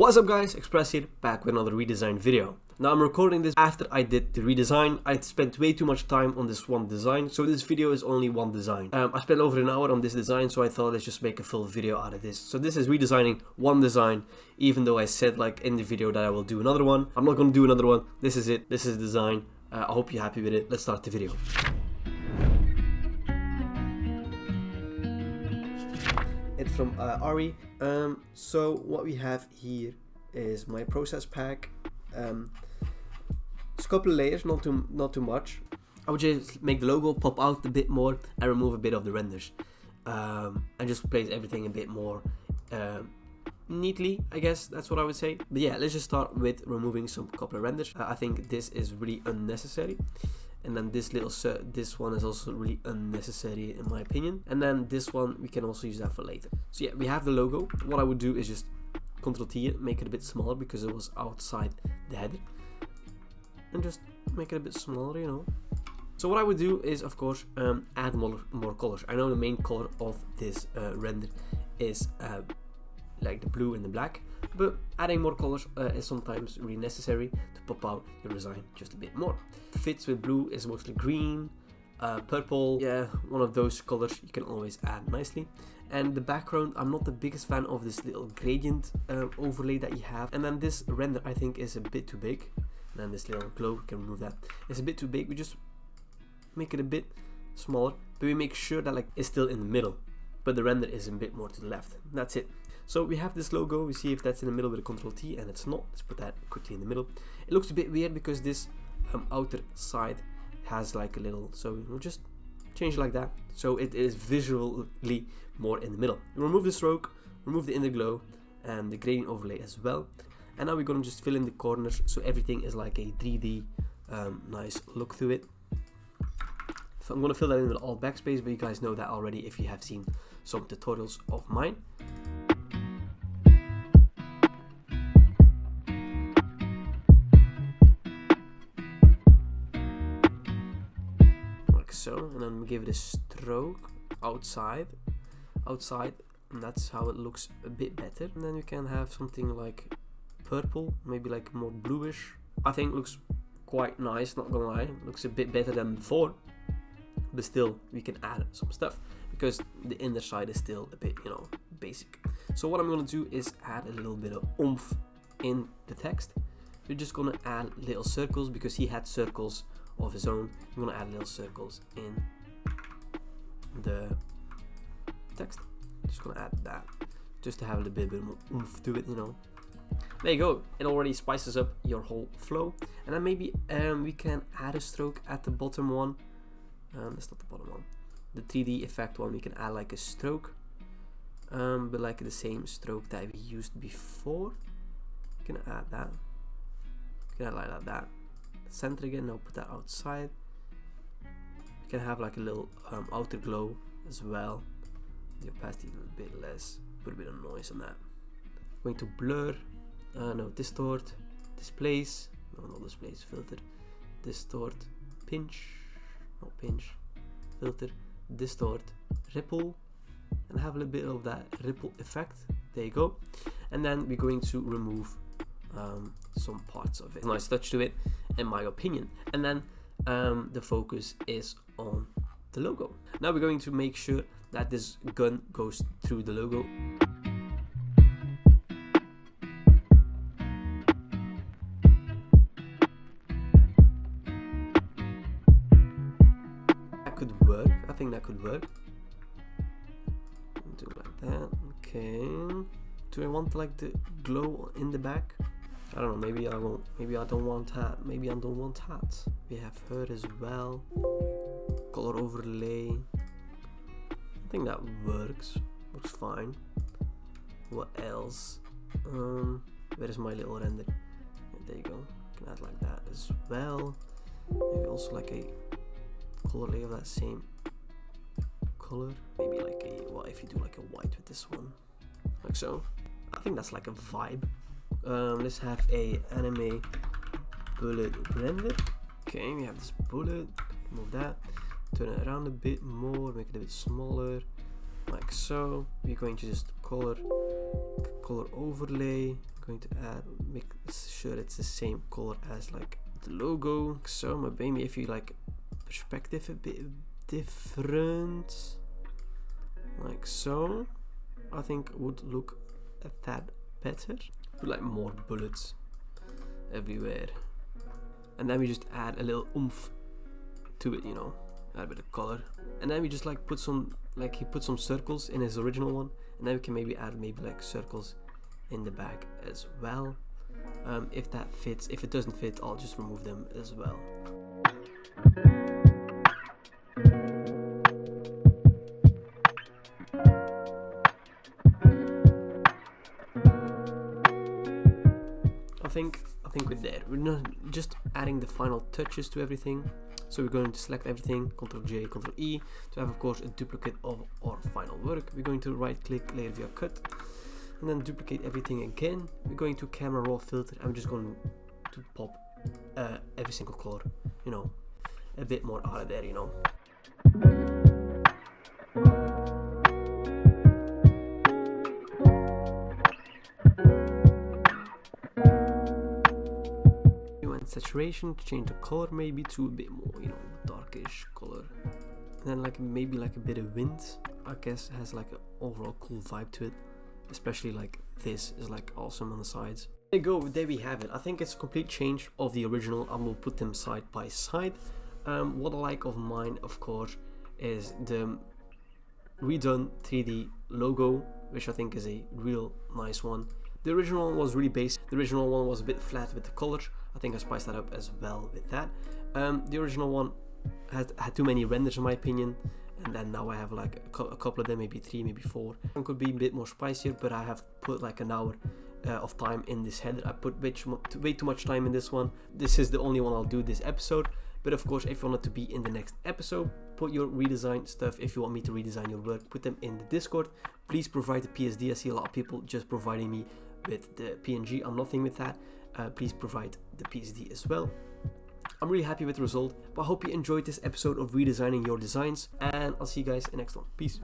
What's up guys, Express here, back with another redesign video. Now I'm recording this after I did the redesign. I spent way too much time on this one design, so this video is only one design. I spent over an hour on this design, so I thought let's just make a full video out of this. So this is redesigning one design, even though I said like in the video that I will do another one. I'm not going to do another one. This is it. This is the design. I hope you're happy with it. Let's start the video. It's from Ari. So what we have here is my process pack. It's a couple of layers, not too much. I would just make the logo pop out a bit more and remove a bit of the renders, and just place everything a bit more neatly, I guess that's what I would say. But yeah, let's just start with removing some couple of renders. I think this is really unnecessary. And then this one is also really unnecessary in my opinion. And then this one, we can also use that for later. So yeah, we have the logo. What I would do is just Ctrl T it, make it a bit smaller because it was outside the header. And just make it a bit smaller, you know. So what I would do is, of course, add more colors. I know the main color of this render is like the blue and the black, but adding more colors is sometimes really necessary to pop out your design just a bit more. Fits with blue is mostly green, purple, yeah, one of those colors you can always add nicely. And the background, I'm not the biggest fan of this little gradient overlay that you have. And then this render I think is a bit too big. And then this little glow, we can remove that. It's a bit too big. We just make it a bit smaller, but we make sure that like it's still in the middle, but the render is a bit more to the left. That's it. So we have this logo, we see if that's in the middle with a Ctrl T, and it's not. Let's put that quickly in the middle. It looks a bit weird because this outer side has like a little, so we'll just change it like that. So it is visually more in the middle. Remove the stroke, remove the inner glow, and the gradient overlay as well. And now we're gonna just fill in the corners so everything is like a 3D nice look to it. So I'm gonna fill that in with all backspace, but you guys know that already if you have seen some tutorials of mine. So, and then we give it a stroke outside, and that's how it looks a bit better. And then you can have something like purple, maybe like more bluish. I think looks quite nice, not gonna lie. Looks a bit better than before, but still we can add some stuff because the inner side is still a bit, you know, basic. So what I'm gonna do is add a little bit of oomph in the text. We're just gonna add little circles because he had circles of his own. I'm gonna add little circles in the text. Just gonna add that just to have a little bit more oomph to it, you know. There you go. It already spices up your whole flow. And then maybe we can add a stroke at the bottom one. That's not the bottom one. The 3D effect one, we can add like a stroke, but like the same stroke that we used before. You can add that. You can add like that. Center again, now put that outside. You can have like a little outer glow as well. The opacity a little bit less, put a bit of noise on that. Going to blur, no, distort, displace, no, not displace, filter, distort, pinch, not pinch, filter, distort, ripple, and have a little bit of that ripple effect. There you go. And then we're going to remove some parts of it. Nice touch to it, in my opinion. And then the focus is on the logo. Now we're going to make sure that this gun goes through the logo. That could work. I think that could work. Do it like that. Okay. Do I want like the glow in the back? I don't know, maybe I won't, maybe I don't want that, maybe I don't want that. We have her as well, color overlay, I think that works fine. What else? Where is my little render? There you go, you can add like that as well. Maybe also like a color layer of that same color. Maybe like a, what if you do like a white with this one, like so. I think that's like a vibe. Let's have a anime bullet render. Okay, we have this bullet. Move that. Turn it around a bit more. Make it a bit smaller, like so. We're going to just color overlay. going to make sure it's the same color as like the logo. So maybe if you like perspective a bit different, like so, I think would look a tad better. Put like more bullets everywhere, and then we just add a little oomph to it, you know, add a bit of color, and then we just like put some, like he put some circles in his original one, and then we can maybe add like circles in the back as well. If that fits. If it doesn't fit, I'll just remove them as well. I think we're there. We're not just adding the final touches to everything. So we're going to select everything, Ctrl J, Ctrl E, to have of course a duplicate of our final work. We're going to right click, layer via cut, and then duplicate everything again. We're going to camera raw filter. I'm just going to pop every single color, you know, a bit more out of there, you know. Saturation to change the color maybe to a bit more, you know, darkish color, and then like maybe like a bit of wind, I guess, has like an overall cool vibe to it, especially like this is like awesome on the sides. There you go, there we have it. I think it's a complete change of the original. I will put them side by side. What I like of mine, of course, is the redone 3D logo, which I think is a real nice one. The original one was really basic. The original one was a bit flat with the colors. I think I spiced that up as well with that. The original one had too many renders in my opinion, and then now I have like a couple of them, maybe 3, maybe 4. One could be a bit more spicier, but I have put like an hour of time in this header. I put way too much time in this one. This is the only one I'll do this episode. But of course, if you want it to be in the next episode, put your redesign stuff. If you want me to redesign your work, put them in the Discord. Please provide the PSD. I see a lot of people just providing me with the PNG. I'm nothing with that. Please provide the PSD as well. I'm really happy with the result, but I hope you enjoyed this episode of Redesigning Your Designs, and I'll see you guys in the next one. Peace.